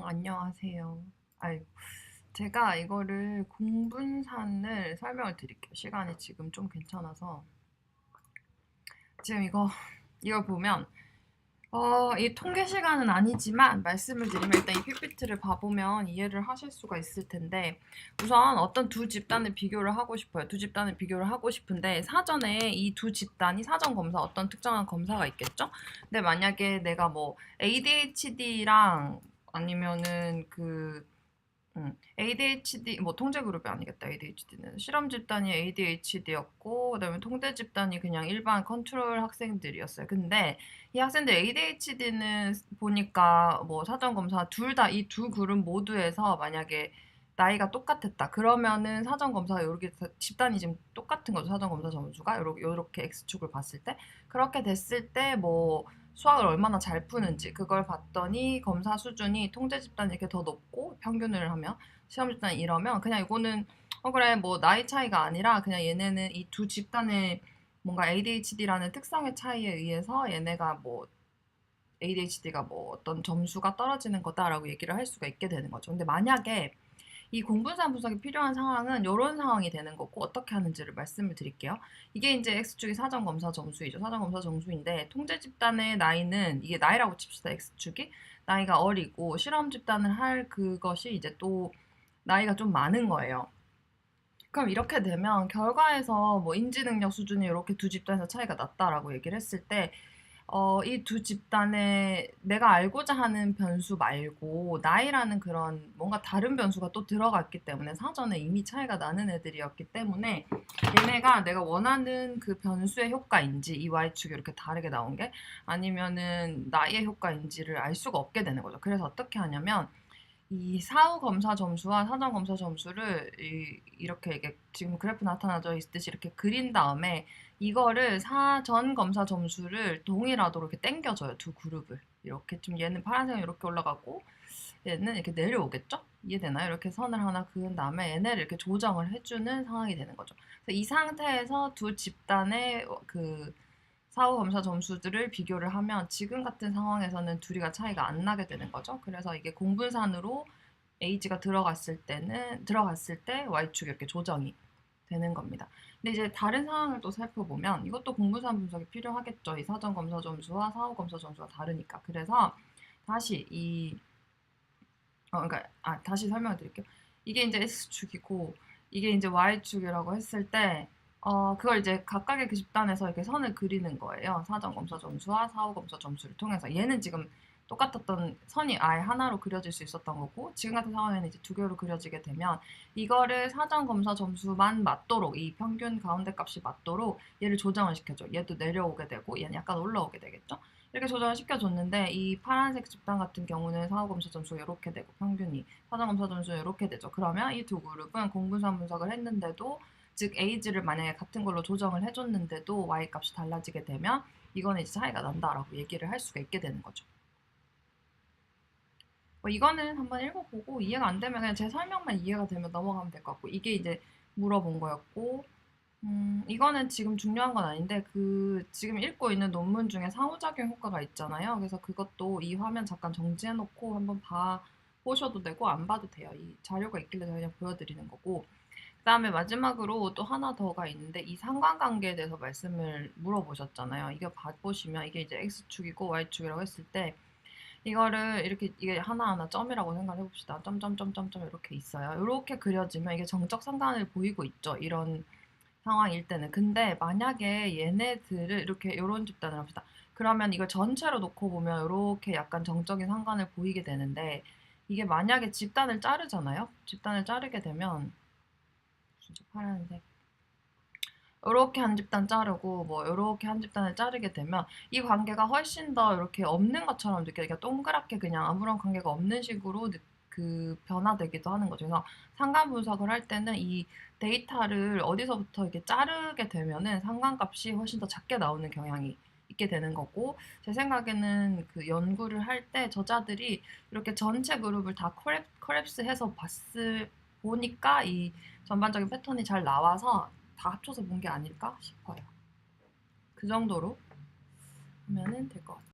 안녕하세요. 아이, 제가 이거를 공분산을 설명을 드릴게요. 시간이 지금 좀 괜찮아서. 지금 이거 보면, 이 통계 시간은 아니지만 말씀을 드리면 일단 이 PPT를 봐보면 이해를 하실 수가 있을 텐데, 우선 어떤 두 집단을 비교를 하고 싶어요. 두 집단을 비교를 하고 싶은데, 사전에 이 두 집단이 사전 검사, 어떤 특정한 검사가 있겠죠? 근데 만약에 내가 뭐 ADHD랑 아니면은 ADHD, 뭐 통제 그룹이 아니겠다, ADHD는. 실험 집단이 ADHD였고, 그다음에 통제 집단이 그냥 일반 컨트롤 학생들이었어요. 근데 이 학생들 ADHD는 보니까 뭐 사전 검사 둘 다 이 두 그룹 모두에서 만약에 나이가 똑같았다. 그러면은 사전 검사 요렇게 집단이 지금 똑같은 거죠. 사전 검사 점수가 요렇게 X축을 봤을 때 그렇게 됐을 때 뭐 수학을 얼마나 잘 푸는지 그걸 봤더니 검사 수준이 통제 집단이 이렇게 더 높고 평균을 하면 시험 집단이 이러면 그냥 이거는 그래 뭐 나이 차이가 아니라 그냥 얘네는 이 두 집단의 뭔가 ADHD라는 특성의 차이에 의해서 얘네가 뭐 ADHD가 뭐 어떤 점수가 떨어지는 거다라고 얘기를 할 수가 있게 되는 거죠. 근데 만약에 이 공분산 분석이 필요한 상황은 이런 상황이 되는 거고 어떻게 하는지를 말씀을 드릴게요. 이게 이제 X축이 사전검사 점수이죠. 사전검사 점수인데 통제 집단의 나이는 이게 나이라고 칩시다. X축이 나이가 어리고 실험 집단을 할 그것이 이제 또 나이가 좀 많은 거예요. 그럼 이렇게 되면 결과에서 뭐 인지 능력 수준이 이렇게 두 집단에서 차이가 났다라고 얘기를 했을 때 이 두 집단에 내가 알고자 하는 변수 말고 나이라는 그런 뭔가 다른 변수가 또 들어갔기 때문에 사전에 이미 차이가 나는 애들이었기 때문에 얘네가 내가 원하는 그 변수의 효과인지 이 y축이 이렇게 다르게 나온 게 아니면은 나이의 효과인지를 알 수가 없게 되는 거죠. 그래서 어떻게 하냐면 이 사후 검사 점수와 사전 검사 점수를 이렇게 이게 지금 그래프 나타나져 있듯이 이렇게 그린 다음에 이거를 사전 검사 점수를 동일하도록 이렇게 당겨줘요. 두 그룹을. 이렇게 좀 얘는 파란색은 이렇게 올라가고 얘는 이렇게 내려오겠죠? 이해되나요? 이렇게 선을 하나 그은 다음에 얘네를 이렇게 조정을 해주는 상황이 되는 거죠. 그래서 이 상태에서 두 집단의 그 사후 검사 점수들을 비교를 하면 지금 같은 상황에서는 둘이가 차이가 안 나게 되는 거죠. 그래서 이게 공분산으로 A가 들어갔을 때 Y축이 이렇게 조정이 되는 겁니다. 근데 이제 다른 상황을 또 살펴보면 이것도 공분산 분석이 필요하겠죠. 이 사전 검사 점수와 사후 검사 점수가 다르니까. 그래서 다시 다시 설명을 드릴게요. 이게 이제 X축이고 이게 이제 Y축이라고 했을 때 그걸 이제 각각의 그 집단에서 이렇게 선을 그리는 거예요. 사전 검사 점수와 사후 검사 점수를 통해서. 얘는 지금 똑같았던 선이 아예 하나로 그려질 수 있었던 거고, 지금 같은 상황에는 이제 두 개로 그려지게 되면, 이거를 사전 검사 점수만 맞도록, 이 평균 가운데 값이 맞도록 얘를 조정을 시켜줘. 얘도 내려오게 되고, 얘는 약간 올라오게 되겠죠? 이렇게 조정을 시켜줬는데, 이 파란색 집단 같은 경우는 사후 검사 점수가 이렇게 되고, 평균이 사전 검사 점수가 이렇게 되죠. 그러면 이 두 그룹은 공분산 분석을 했는데도 즉 에이지를 만약에 같은 걸로 조정을 해줬는데도 y 값이 달라지게 되면 이거는 이제 차이가 난다라고 얘기를 할 수가 있게 되는 거죠. 이거는 한번 읽어보고 이해가 안 되면 그냥 제 설명만 이해가 되면 넘어가면 될 것 같고 이게 이제 물어본 거였고 이거는 지금 중요한 건 아닌데 지금 읽고 있는 논문 중에 상호작용 효과가 있잖아요. 그래서 그것도 이 화면 잠깐 정지해놓고 한번 보셔도 되고 안 봐도 돼요. 이 자료가 있길래 그냥 보여드리는 거고 그다음에 마지막으로 또 하나 더가 있는데 이 상관관계에 대해서 말씀을 물어보셨잖아요. 이거 보시면 이게 이제 X축이고 Y축이라고 했을 때 이거를 이렇게 이게 하나하나 점이라고 생각해 봅시다. 점점점점점 이렇게 있어요. 이렇게 그려지면 이게 정적 상관을 보이고 있죠. 이런 상황일 때는. 근데 만약에 얘네들을 이렇게 이런 집단을 합시다. 그러면 이걸 전체로 놓고 보면 이렇게 약간 정적인 상관을 보이게 되는데 이게 만약에 집단을 자르잖아요. 집단을 자르게 되면 진짜 파란색 요렇게 한 집단 자르고 뭐 요렇게 한 집단을 자르게 되면 이 관계가 훨씬 더 이렇게 없는 것처럼 느껴지니까 동그랗게 그냥 아무런 관계가 없는 식으로 변화되기도 하는 거죠. 그래서 상관 분석을 할 때는 이 데이터를 어디서부터 이렇게 자르게 되면은 상관값이 훨씬 더 작게 나오는 경향이 있게 되는 거고 제 생각에는 그 연구를 할 때 저자들이 이렇게 전체 그룹을 다 컬랩스해서 보니까 이 전반적인 패턴이 잘 나와서 다 합쳐서 본 게 아닐까 싶어요. 그 정도로 하면은 될 것 같아요.